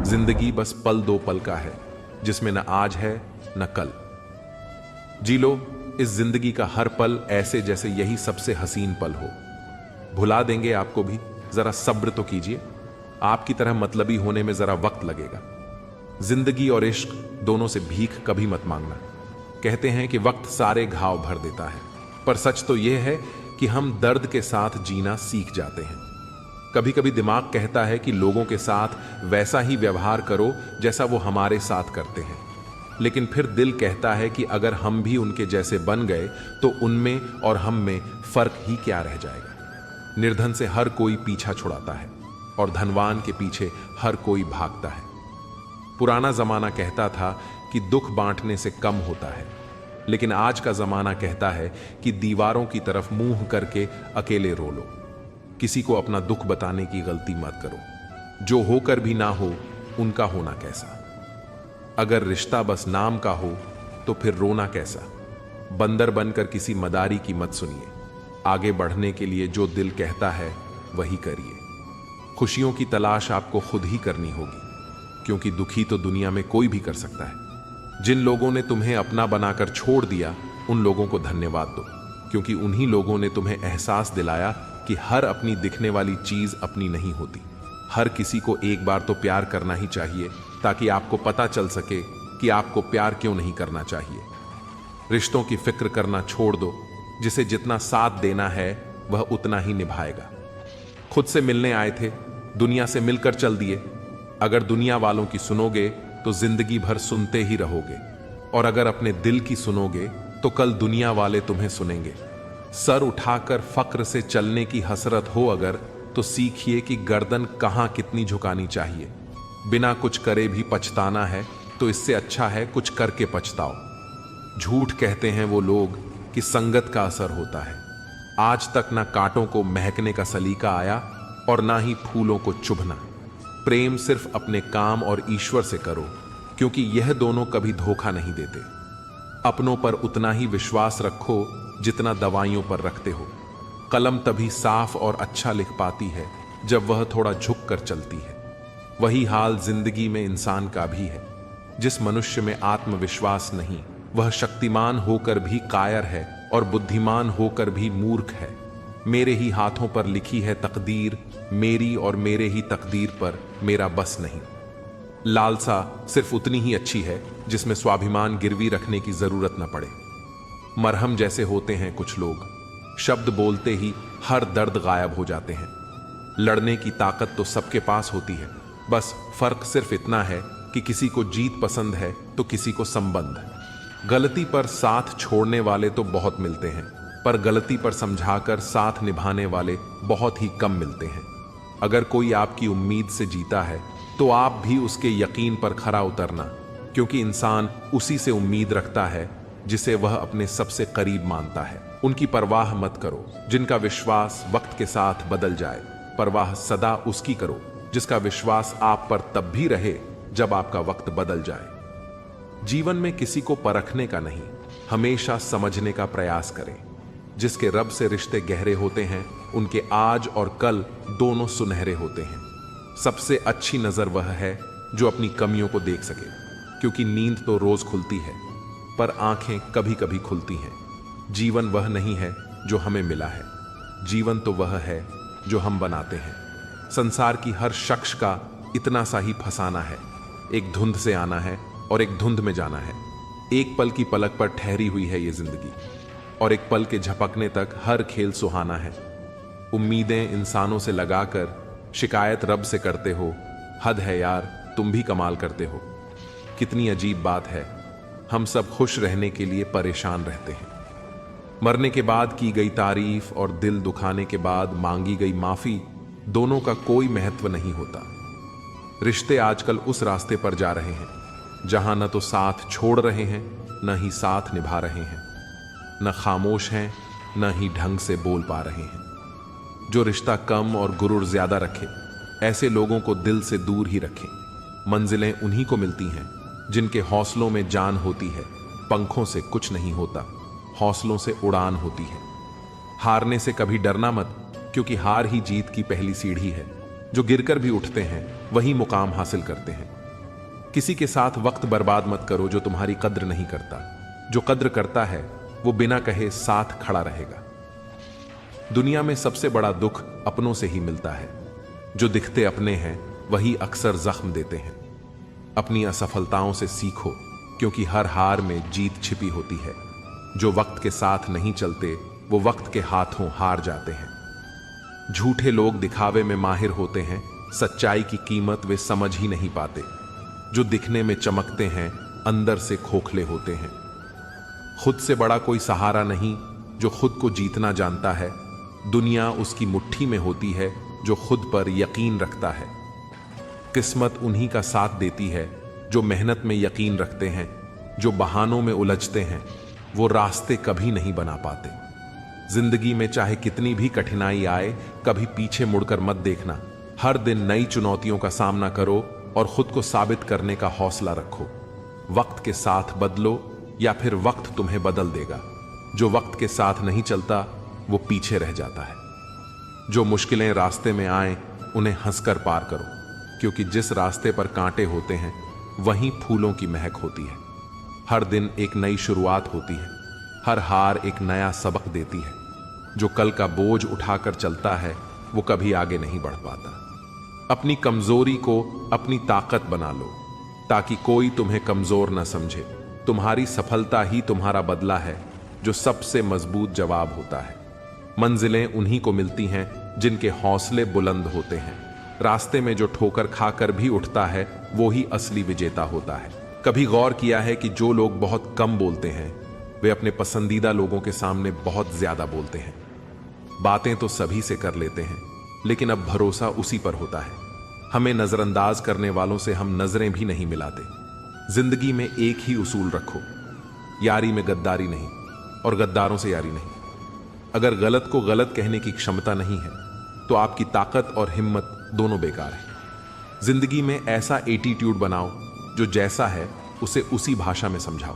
जिंदगी बस पल दो पल का है, जिसमें न आज है न कल। जी लो इस जिंदगी का हर पल ऐसे जैसे यही सबसे हसीन पल हो। भुला देंगे आपको भी, जरा सब्र तो कीजिए। आपकी तरह मतलबी होने में जरा वक्त लगेगा। जिंदगी और इश्क दोनों से भीख कभी मत मांगना। कहते हैं कि वक्त सारे घाव भर देता है, पर सच तो यह है कि हम दर्द के साथ जीना सीख जाते हैं। कभी कभी दिमाग कहता है कि लोगों के साथ वैसा ही व्यवहार करो जैसा वो हमारे साथ करते हैं, लेकिन फिर दिल कहता है कि अगर हम भी उनके जैसे बन गए तो उनमें और हम में फर्क ही क्या रह जाएगा। निर्धन से हर कोई पीछा छुड़ाता है और धनवान के पीछे हर कोई भागता है। पुराना जमाना कहता था कि दुख बांटने से कम होता है, लेकिन आज का जमाना कहता है कि दीवारों की तरफ मुंह करके अकेले रो लो। किसी को अपना दुख बताने की गलती मत करो। जो होकर भी ना हो उनका होना कैसा। अगर रिश्ता बस नाम का हो तो फिर रोना कैसा। बंदर बनकर किसी मदारी की मत सुनिए। आगे बढ़ने के लिए जो दिल कहता है वही करिए। खुशियों की तलाश आपको खुद ही करनी होगी, क्योंकि दुखी तो दुनिया में कोई भी कर सकता है। जिन लोगों ने तुम्हें अपना बनाकर छोड़ दिया उन लोगों को धन्यवाद दो, क्योंकि उन्हीं लोगों ने तुम्हें एहसास दिलाया कि हर अपनी दिखने वाली चीज अपनी नहीं होती। हर किसी को एक बार तो प्यार करना ही चाहिए, ताकि आपको पता चल सके कि आपको प्यार क्यों नहीं करना चाहिए। रिश्तों की फिक्र करना छोड़ दो। जिसे जितना साथ देना है वह उतना ही निभाएगा। खुद से मिलने आए थे, दुनिया से मिलकर चल दिए। अगर दुनिया वालों की सुनोगे तो जिंदगी भर सुनते ही रहोगे, और अगर अपने दिल की सुनोगे तो कल दुनिया वाले तुम्हें सुनेंगे। सर उठाकर फक्र से चलने की हसरत हो अगर, तो सीखिए कि गर्दन कहां कितनी झुकानी चाहिए। बिना कुछ करे भी पछताना है तो इससे अच्छा है कुछ करके पछताओ। झूठ कहते हैं वो लोग कि संगत का असर होता है। आज तक ना कांटों को महकने का सलीका आया और ना ही फूलों को चुभना। प्रेम सिर्फ अपने काम और ईश्वर से करो, क्योंकि यह दोनों कभी धोखा नहीं देते। अपनों पर उतना ही विश्वास रखो जितना दवाइयों पर रखते हो। कलम तभी साफ और अच्छा लिख पाती है जब वह थोड़ा झुक कर चलती है। वही हाल जिंदगी में इंसान का भी है। जिस मनुष्य में आत्मविश्वास नहीं, वह शक्तिमान होकर भी कायर है और बुद्धिमान होकर भी मूर्ख है। मेरे ही हाथों पर लिखी है तकदीर, मेरी और मेरे ही तकदीर पर मेरा बस नहीं। लालसा सिर्फ उतनी ही अच्छी है जिसमें स्वाभिमान गिरवी रखने की जरूरत न पड़े। मरहम जैसे होते हैं कुछ लोग, शब्द बोलते ही हर दर्द गायब हो जाते हैं। लड़ने की ताकत तो सबके पास होती है, बस फर्क सिर्फ इतना है कि किसी को जीत पसंद है तो किसी को संबंध। गलती पर साथ छोड़ने वाले तो बहुत मिलते हैं, पर गलती पर समझाकर साथ निभाने वाले बहुत ही कम मिलते हैं। अगर कोई आपकी उम्मीद से जीता है तो आप भी उसके यकीन पर खरा उतरना, क्योंकि इंसान उसी से उम्मीद रखता है जिसे वह अपने सबसे करीब मानता है। उनकी परवाह मत करो जिनका विश्वास वक्त के साथ बदल जाए। परवाह सदा उसकी करो जिसका विश्वास आप पर तब भी रहे जब आपका वक्त बदल जाए। जीवन में किसी को परखने का नहीं, हमेशा समझने का प्रयास करें। जिसके रब से रिश्ते गहरे होते हैं उनके आज और कल दोनों सुनहरे होते हैं। सबसे अच्छी नजर वह है जो अपनी कमियों को देख सके, क्योंकि नींद तो रोज खुलती है पर आंखें कभी कभी खुलती हैं। जीवन वह नहीं है जो हमें मिला है, जीवन तो वह है जो हम बनाते हैं। संसार की हर शख्स का इतना सा ही फसाना है। एक धुंध से आना है और एक धुंध में जाना है। एक पल की पलक पर ठहरी हुई है ये जिंदगी, और एक पल के झपकने तक हर खेल सुहाना है। उम्मीदें इंसानों से लगाकर शिकायत रब से करते हो। हद है यार, तुम भी कमाल करते हो। कितनी अजीब बात है, हम सब खुश रहने के लिए परेशान रहते हैं। मरने के बाद की गई तारीफ और दिल दुखाने के बाद मांगी गई माफी, दोनों का कोई महत्व नहीं होता। रिश्ते आजकल उस रास्ते पर जा रहे हैं जहां न तो साथ छोड़ रहे हैं न ही साथ निभा रहे हैं, न खामोश हैं न ही ढंग से बोल पा रहे हैं। जो रिश्ता कम और गुरूर ज्यादा रखे, ऐसे लोगों को दिल से दूर ही रखें। मंजिलें उन्हीं को मिलती हैं जिनके हौसलों में जान होती है। पंखों से कुछ नहीं होता, हौसलों से उड़ान होती है। हारने से कभी डरना मत, क्योंकि हार ही जीत की पहली सीढ़ी है। जो गिरकर भी उठते हैं वही मुकाम हासिल करते हैं। किसी के साथ वक्त बर्बाद मत करो जो तुम्हारी कद्र नहीं करता। जो कद्र करता है वो बिना कहे साथ खड़ा रहेगा। दुनिया में सबसे बड़ा दुख अपनों से ही मिलता है। जो दिखते अपने हैं वही अक्सर जख्म देते हैं। अपनी असफलताओं से सीखो, क्योंकि हर हार में जीत छिपी होती है। जो वक्त के साथ नहीं चलते वो वक्त के हाथों हार जाते हैं। झूठे लोग दिखावे में माहिर होते हैं, सच्चाई की कीमत वे समझ ही नहीं पाते। जो दिखने में चमकते हैं अंदर से खोखले होते हैं। खुद से बड़ा कोई सहारा नहीं जो खुद को जीतना जानता है। दुनिया उसकी मुट्ठी में होती है जो खुद पर यकीन रखता है। किस्मत उन्हीं का साथ देती है जो मेहनत में यकीन रखते हैं। जो बहानों में उलझते हैं वो रास्ते कभी नहीं बना पाते। जिंदगी में चाहे कितनी भी कठिनाई आए, कभी पीछे मुड़कर मत देखना। हर दिन नई चुनौतियों का सामना करो और खुद को साबित करने का हौसला रखो। वक्त के साथ बदलो या फिर वक्त तुम्हें बदल देगा। जो वक्त के साथ नहीं चलता वो पीछे रह जाता है। जो मुश्किलें रास्ते में आए उन्हें हंसकर पार करो, क्योंकि जिस रास्ते पर कांटे होते हैं वहीं फूलों की महक होती है। हर दिन एक नई शुरुआत होती है। हर हार एक नया सबक देती है। जो कल का बोझ उठाकर चलता है वो कभी आगे नहीं बढ़ पाता। अपनी कमजोरी को अपनी ताकत बना लो, ताकि कोई तुम्हें कमजोर न समझे। तुम्हारी सफलता ही तुम्हारा बदला है, जो सबसे मजबूत जवाब होता है। मंजिलें उन्हीं को मिलती हैं जिनके हौसले बुलंद होते हैं। रास्ते में जो ठोकर खाकर भी उठता है वो ही असली विजेता होता है। कभी गौर किया है कि जो लोग बहुत कम बोलते हैं वे अपने पसंदीदा लोगों के सामने बहुत ज्यादा बोलते हैं। बातें तो सभी से कर लेते हैं, लेकिन अब भरोसा उसी पर होता है। हमें नजरअंदाज करने वालों से हम नजरें भी नहीं मिलाते। जिंदगी में एक ही उसूल रखो, यारी में गद्दारी नहीं और गद्दारों से यारी नहीं। अगर गलत को गलत कहने की क्षमता नहीं है तो आपकी ताकत और हिम्मत दोनों बेकार है। जिंदगी में ऐसा एटीट्यूड बनाओ जो जैसा है उसे उसी भाषा में समझाओ।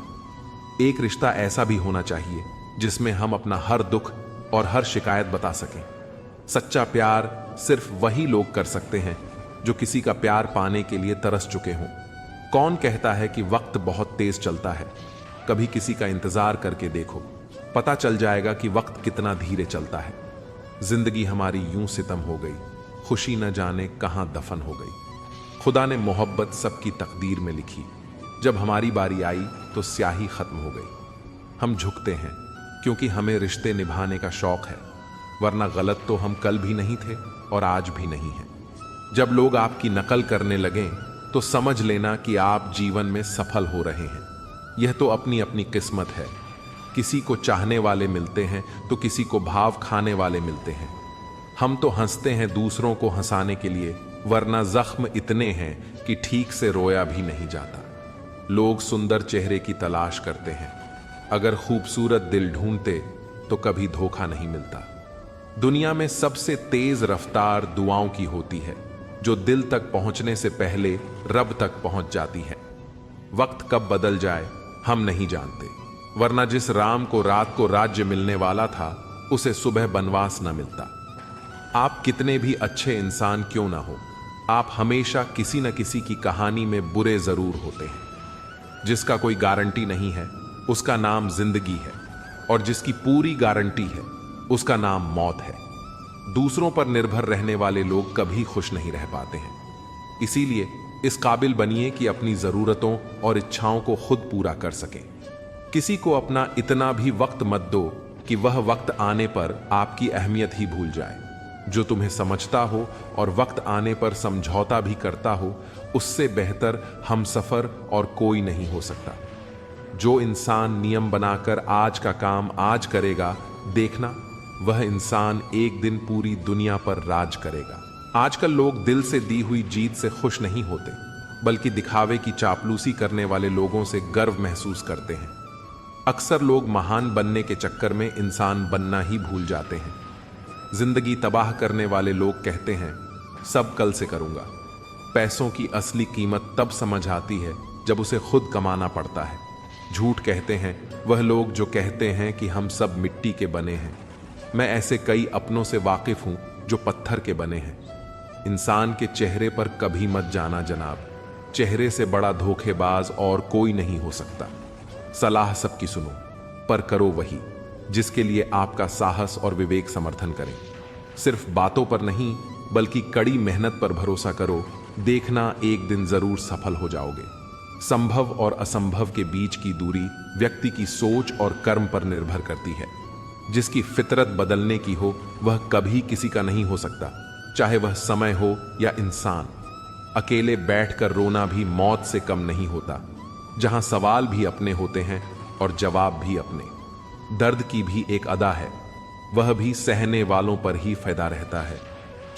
एक रिश्ता ऐसा भी होना चाहिए जिसमें हम अपना हर दुख और हर शिकायत बता सकें। सच्चा प्यार सिर्फ वही लोग कर सकते हैं जो किसी का प्यार पाने के लिए तरस चुके हों। कौन कहता है कि वक्त बहुत तेज चलता है? कभी किसी का इंतजार करके देखो, पता चल जाएगा कि वक्त कितना धीरे चलता है। जिंदगी हमारी यूं सितम हो गई, खुशी न जाने कहां दफन हो गई। खुदा ने मोहब्बत सबकी तकदीर में लिखी, जब हमारी बारी आई तो स्याही खत्म हो गई। हम झुकते हैं क्योंकि हमें रिश्ते निभाने का शौक है, वरना गलत तो हम कल भी नहीं थे और आज भी नहीं हैं। जब लोग आपकी नकल करने लगें तो समझ लेना कि आप जीवन में सफल हो रहे हैं। यह तो अपनी अपनी किस्मत है। किसी को चाहने वाले मिलते हैं तो किसी को भाव खाने वाले मिलते हैं। हम तो हंसते हैं दूसरों को हंसाने के लिए, वरना जख्म इतने हैं कि ठीक से रोया भी नहीं जाता। लोग सुंदर चेहरे की तलाश करते हैं, अगर खूबसूरत दिल ढूंढते तो कभी धोखा नहीं मिलता। दुनिया में सबसे तेज रफ्तार दुआओं की होती है, जो दिल तक पहुंचने से पहले रब तक पहुंच जाती है। वक्त कब बदल जाए हम नहीं जानते, वरना जिस राम को रात को राज्य मिलने वाला था उसे सुबह बनवास न मिलता। आप कितने भी अच्छे इंसान क्यों ना हो, आप हमेशा किसी न किसी की कहानी में बुरे जरूर होते हैं। जिसका कोई गारंटी नहीं है उसका नाम जिंदगी है, और जिसकी पूरी गारंटी है उसका नाम मौत है। दूसरों पर निर्भर रहने वाले लोग कभी खुश नहीं रह पाते हैं। इसीलिए इस काबिल बनिए कि अपनी जरूरतों और इच्छाओं को खुद पूरा कर सकें। किसी को अपना इतना भी वक्त मत दो कि वह वक्त आने पर आपकी अहमियत ही भूल जाए। जो तुम्हें समझता हो और वक्त आने पर समझौता भी करता हो, उससे बेहतर हमसफर और कोई नहीं हो सकता। जो इंसान नियम बनाकर आज का काम आज करेगा, देखना वह इंसान एक दिन पूरी दुनिया पर राज करेगा। आजकल लोग दिल से दी हुई जीत से खुश नहीं होते, बल्कि दिखावे की चापलूसी करने वाले लोगों से गर्व महसूस करते हैं। अक्सर लोग महान बनने के चक्कर में इंसान बनना ही भूल जाते हैं। जिंदगी तबाह करने वाले लोग कहते हैं सब कल से करूंगा। पैसों की असली कीमत तब समझ आती है जब उसे खुद कमाना पड़ता है। झूठ कहते हैं वह लोग जो कहते हैं कि हम सब मिट्टी के बने हैं। मैं ऐसे कई अपनों से वाकिफ हूं जो पत्थर के बने हैं। इंसान के चेहरे पर कभी मत जाना जनाब, चेहरे से बड़ा धोखेबाज और कोई नहीं हो सकता। सलाह सबकी सुनो, पर करो वही जिसके लिए आपका साहस और विवेक समर्थन करें। सिर्फ बातों पर नहीं बल्कि कड़ी मेहनत पर भरोसा करो, देखना एक दिन जरूर सफल हो जाओगे। संभव और असंभव के बीच की दूरी व्यक्ति की सोच और कर्म पर निर्भर करती है। जिसकी फितरत बदलने की हो वह कभी किसी का नहीं हो सकता, चाहे वह समय हो या इंसान। अकेले बैठकर रोना भी मौत से कम नहीं होता, जहां सवाल भी अपने होते हैं और जवाब भी अपने। दर्द की भी एक अदा है, वह भी सहने वालों पर ही फायदा रहता है।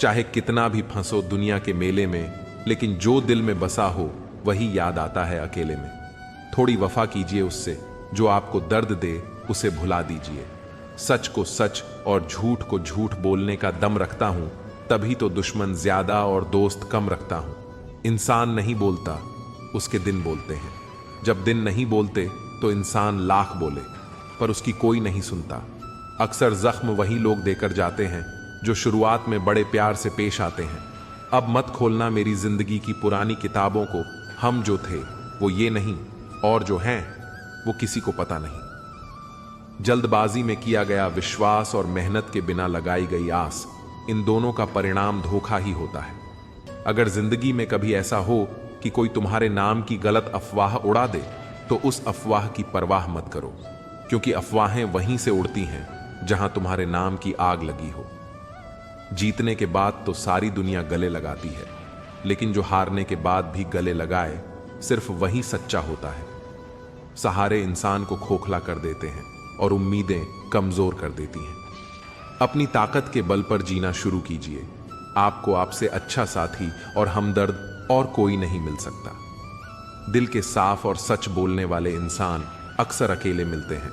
चाहे कितना भी फंसो दुनिया के मेले में, लेकिन जो दिल में बसा हो वही याद आता है अकेले में। थोड़ी वफा कीजिए उससे, जो आपको दर्द दे उसे भुला दीजिए। सच को सच और झूठ को झूठ बोलने का दम रखता हूं, तभी तो दुश्मन ज्यादा और दोस्त कम रखता हूं। इंसान नहीं बोलता, उसके दिन बोलते हैं। जब दिन नहीं बोलते तो इंसान लाख बोले, पर उसकी कोई नहीं सुनता। अक्सर जख्म वही लोग देकर जाते हैं जो शुरुआत में बड़े प्यार से पेश आते हैं। अब मत खोलना मेरी जिंदगी की पुरानी किताबों को, हम जो थे वो ये नहीं, और जो हैं वो किसी को पता नहीं। जल्दबाजी में किया गया विश्वास और मेहनत के बिना लगाई गई आस, इन दोनों का परिणाम धोखा ही होता है। अगर जिंदगी में कभी ऐसा हो कि कोई तुम्हारे नाम की गलत अफवाह उड़ा दे, तो उस अफवाह की परवाह मत करो, क्योंकि अफवाहें वहीं से उड़ती हैं जहां तुम्हारे नाम की आग लगी हो। जीतने के बाद तो सारी दुनिया गले लगाती है, लेकिन जो हारने के बाद भी गले लगाए, सिर्फ वही सच्चा होता है। सहारे इंसान को खोखला कर देते हैं और उम्मीदें कमजोर कर देती हैं। अपनी ताकत के बल पर जीना शुरू कीजिए। आपको आपसे अच्छा साथी और हमदर्द और कोई नहीं मिल सकता। दिल के साफ और सच बोलने वाले इंसान अक्सर अकेले मिलते हैं।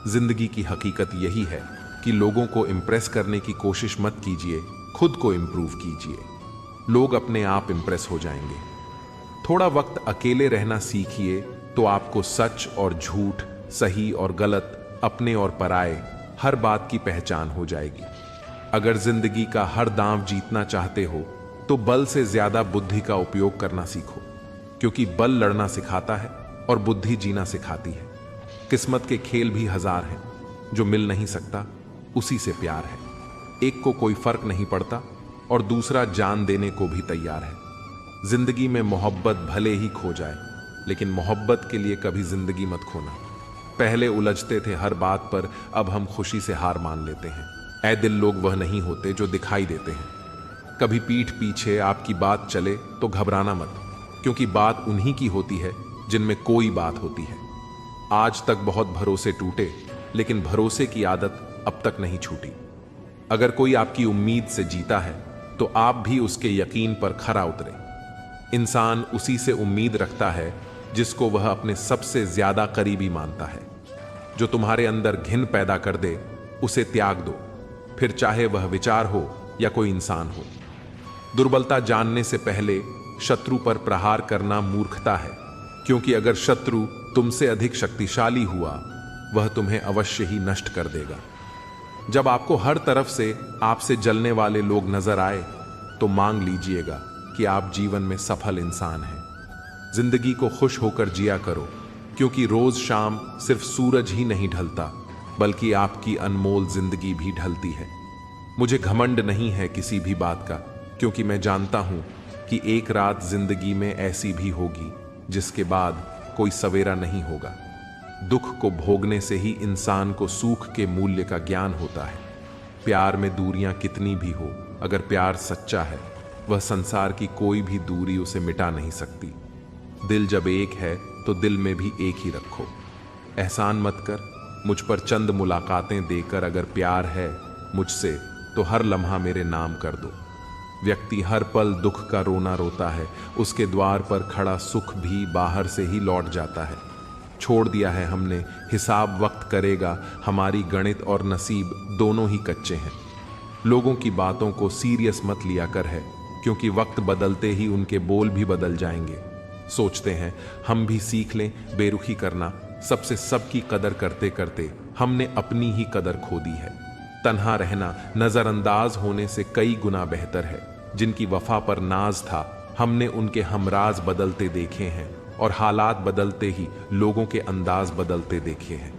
जिंदगी की हकीकत यही है कि लोगों को इम्प्रेस करने की कोशिश मत कीजिए, खुद को इम्प्रूव कीजिए। लोग अपने आप इम्प्रेस हो जाएंगे। थोड़ा वक्त अकेले रहना सीखिए तो आपको सच और झूठ, सही और गलत, अपने और पराये, हर बात की पहचान हो जाएगी। अगर जिंदगी का हर दांव जीतना चाहते हो तो बल से ज्यादा बुद्धि का उपयोग करना सीखो, क्योंकि बल लड़ना सिखाता है और बुद्धि जीना सिखाती है। किस्मत के खेल भी हजार हैं, जो मिल नहीं सकता उसी से प्यार है। एक को कोई फर्क नहीं पड़ता और दूसरा जान देने को भी तैयार है। जिंदगी में मोहब्बत भले ही खो जाए, लेकिन मोहब्बत के लिए कभी जिंदगी मत खोना। पहले उलझते थे हर बात पर, अब हम खुशी से हार मान लेते हैं। ऐ दिल, लोग वह नहीं होते जो दिखाई देते हैं। कभी पीठ पीछे आपकी बात चले तो घबराना मत, क्योंकि बात उन्हीं की होती है जिनमें कोई बात होती है। आज तक बहुत भरोसे टूटे, लेकिन भरोसे की आदत अब तक नहीं छूटी। अगर कोई आपकी उम्मीद से जीता है तो आप भी उसके यकीन पर खरा उतरे। इंसान उसी से उम्मीद रखता है जिसको वह अपने सबसे ज्यादा करीबी मानता है। जो तुम्हारे अंदर घिन पैदा कर दे उसे त्याग दो, फिर चाहे वह विचार हो या कोई इंसान हो। दुर्बलता जानने से पहले शत्रु पर प्रहार करना मूर्खता है, क्योंकि अगर शत्रु तुमसे अधिक शक्तिशाली हुआ वह तुम्हें अवश्य ही नष्ट कर देगा। जब आपको हर तरफ से आपसे जलने वाले लोग नजर आए तो मांग लीजिएगा कि आप जीवन में सफल इंसान हैं। जिंदगी को खुश होकर जिया करो, क्योंकि रोज शाम सिर्फ सूरज ही नहीं ढलता, बल्कि आपकी अनमोल जिंदगी भी ढलती है। मुझे घमंड नहीं है किसी भी बात का, क्योंकि मैं जानता हूं कि एक रात जिंदगी में ऐसी भी होगी जिसके बाद कोई सवेरा नहीं होगा। दुख को भोगने से ही इंसान को सुख के मूल्य का ज्ञान होता है। प्यार में दूरियां कितनी भी हो, अगर प्यार सच्चा है वह संसार की कोई भी दूरी उसे मिटा नहीं सकती। दिल जब एक है तो दिल में भी एक ही रखो। एहसान मत कर, मुझ पर चंद मुलाकातें देकर अगर प्यार है मुझसे तो हर लम्हा मेरे नाम कर दो। व्यक्ति हर पल दुख का रोना रोता है, उसके द्वार पर खड़ा सुख भी बाहर से ही लौट जाता है। छोड़ दिया है हमने हिसाब वक्त करेगा, हमारी गणित और नसीब दोनों ही कच्चे हैं। लोगों की बातों को सीरियस मत लिया कर है, क्योंकि वक्त बदलते ही उनके बोल भी बदल जाएंगे। सोचते हैं हम भी सीख लें बेरुखी करना, सबसे सबकी कदर करते करते हमने अपनी ही कदर खो दी है। तन्हा रहना नजरअंदाज होने से कई गुना बेहतर है। जिनकी वफा पर नाज था हमने उनके हमराज बदलते देखे हैं और हालात बदलते ही लोगों के अंदाज बदलते देखे हैं।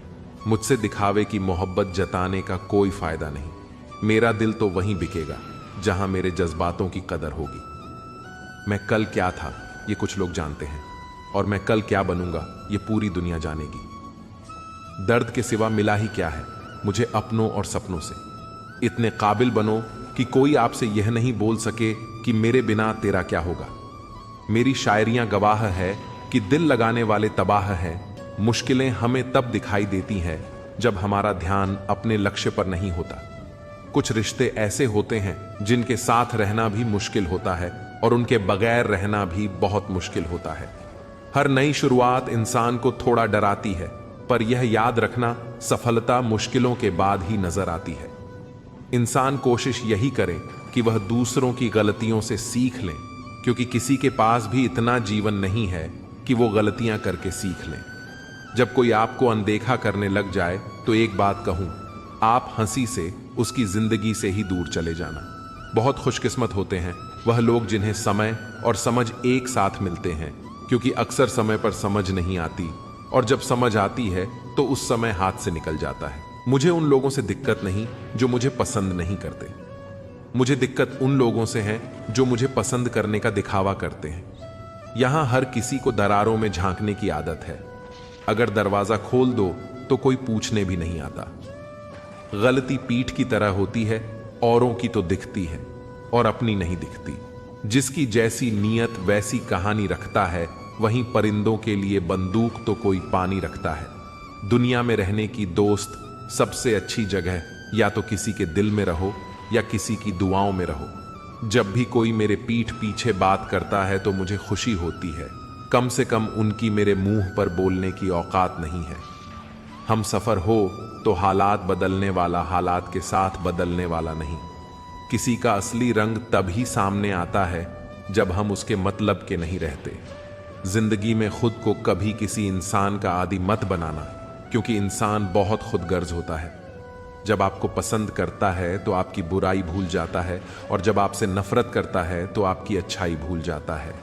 मुझसे दिखावे की मोहब्बत जताने का कोई फायदा नहीं। मेरा दिल तो वहीं बिकेगा जहां मेरे जज्बातों की कदर होगी। मैं कल क्या था ये कुछ लोग जानते हैं, और मैं कल क्या बनूंगा ये पूरी दुनिया जानेगी। दर्द के सिवा मिला ही क्या है मुझे अपनों और सपनों से। इतने काबिल बनो कि कोई आपसे यह नहीं बोल सके कि मेरे बिना तेरा क्या होगा। मेरी शायरियां गवाह है कि दिल लगाने वाले तबाह हैं। मुश्किलें हमें तब दिखाई देती हैं जब हमारा ध्यान अपने लक्ष्य पर नहीं होता। कुछ रिश्ते ऐसे होते हैं जिनके साथ रहना भी मुश्किल होता है और उनके बगैर रहना भी बहुत मुश्किल होता है। हर नई शुरुआत इंसान को थोड़ा डराती है, पर यह याद रखना सफलता मुश्किलों के बाद ही नजर आती है। इंसान कोशिश यही करे कि वह दूसरों की गलतियों से सीख लें, क्योंकि किसी के पास भी इतना जीवन नहीं है कि वो गलतियां करके सीख लें। जब कोई आपको अनदेखा करने लग जाए तो एक बात कहूं, आप हंसी से उसकी जिंदगी से ही दूर चले जाना। बहुत खुशकिस्मत होते हैं वह लोग जिन्हें समय और समझ एक साथ मिलते हैं, क्योंकि अक्सर समय पर समझ नहीं आती और जब समझ आती है तो उस समय हाथ से निकल जाता है। मुझे उन लोगों से दिक्कत नहीं जो मुझे पसंद नहीं करते। मुझे दिक्कत उन लोगों से है जो मुझे पसंद करने का दिखावा करते हैं। यहां हर किसी को दरारों में झांकने की आदत है। अगर दरवाजा खोल दो तो कोई पूछने भी नहीं आता। गलती पीठ की तरह होती है, औरों की तो दिखती है और अपनी नहीं दिखती। जिसकी जैसी नीयत वैसी कहानी रखता है, वहीं परिंदों के लिए बंदूक तो कोई पानी रखता है। दुनिया में रहने की दोस्त सबसे अच्छी जगह या तो किसी के दिल में रहो या किसी की दुआओं में रहो। जब भी कोई मेरे पीठ पीछे बात करता है तो मुझे खुशी होती है। कम से कम उनकी मेरे मुंह पर बोलने की औकात नहीं है। हम सफर हो तो हालात बदलने वाला हालात के साथ बदलने वाला नहीं। किसी का असली रंग तभी सामने आता है जब हम उसके मतलब के नहीं रहते। जिंदगी में खुद को कभी किसी इंसान का आदी मत बनाना, क्योंकि इंसान बहुत खुदगर्ज होता है। जब आपको पसंद करता है तो आपकी बुराई भूल जाता है, और जब आपसे नफरत करता है तो आपकी अच्छाई भूल जाता है।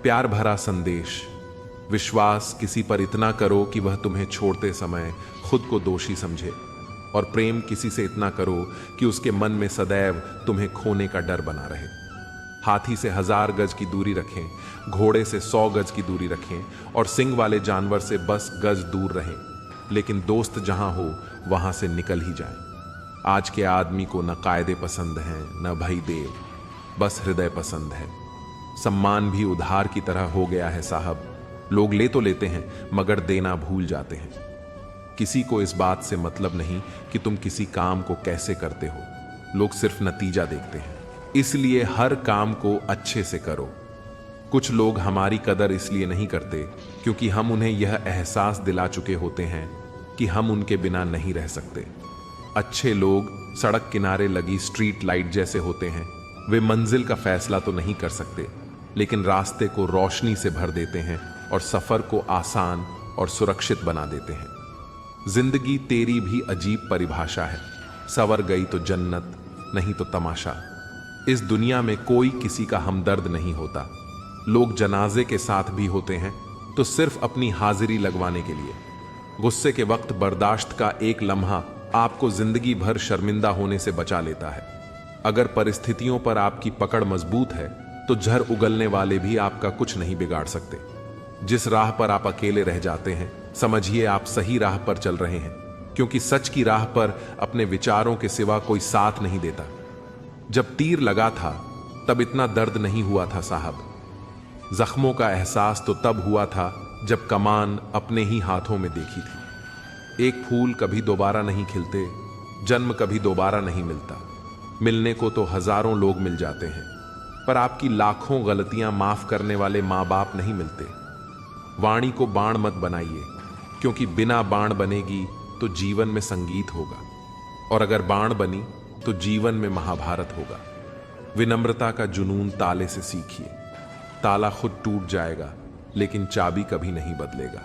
प्यार भरा संदेश, विश्वास किसी पर इतना करो कि वह तुम्हें छोड़ते समय खुद को दोषी समझे, और प्रेम किसी से इतना करो कि उसके मन में सदैव तुम्हें खोने का डर बना रहे। हाथी से 1000 गज की दूरी रखें, घोड़े से 100 गज की दूरी रखें, और सिंग वाले जानवर से बस गज दूर रहें, लेकिन दोस्त जहां हो वहां से निकल ही जाए। आज के आदमी को न कायदे पसंद हैं न भई देव, बस हृदय पसंद है। सम्मान भी उधार की तरह हो गया है साहब। लोग ले तो लेते हैं मगर देना भूल जाते हैं। किसी को इस बात से मतलब नहीं कि तुम किसी काम को कैसे करते हो, लोग सिर्फ नतीजा देखते हैं। इसलिए हर काम को अच्छे से करो। कुछ लोग हमारी कदर इसलिए नहीं करते क्योंकि हम उन्हें यह एहसास दिला चुके होते हैं कि हम उनके बिना नहीं रह सकते। अच्छे लोग सड़क किनारे लगी स्ट्रीट लाइट जैसे होते हैं। वे मंजिल का फैसला तो नहीं कर सकते, लेकिन रास्ते को रोशनी से भर देते हैं और सफर को आसान और सुरक्षित बना देते हैं। जिंदगी तेरी भी अजीब परिभाषा है। सवर गई तो जन्नत, नहीं तो तमाशा। इस दुनिया में कोई किसी का हमदर्द नहीं होता। लोग जनाजे के साथ भी होते हैं तो सिर्फ अपनी हाजिरी लगवाने के लिए। गुस्से के वक्त बर्दाश्त का एक लम्हा आपको जिंदगी भर शर्मिंदा होने से बचा लेता है। अगर परिस्थितियों पर आपकी पकड़ मजबूत है तो झर उगलने वाले भी आपका कुछ नहीं बिगाड़ सकते। जिस राह पर आप अकेले रह जाते हैं, समझिए आप सही राह पर चल रहे हैं, क्योंकि सच की राह पर अपने विचारों के सिवा कोई साथ नहीं देता। जब तीर लगा था तब इतना दर्द नहीं हुआ था साहब। जख्मों का एहसास तो तब हुआ था जब कमान अपने ही हाथों में देखी थी। एक फूल कभी दोबारा नहीं खिलते, जन्म कभी दोबारा नहीं मिलता। मिलने को तो हजारों लोग मिल जाते हैं, पर आपकी लाखों गलतियां माफ करने वाले माँ बाप नहीं मिलते। वाणी को बाण मत बनाइए, क्योंकि बिना बाण बनेगी तो जीवन में संगीत होगा, और अगर बाण बनी तो जीवन में महाभारत होगा। विनम्रता का जुनून ताले से सीखिए। ताला खुद टूट जाएगा, लेकिन चाबी कभी नहीं बदलेगा।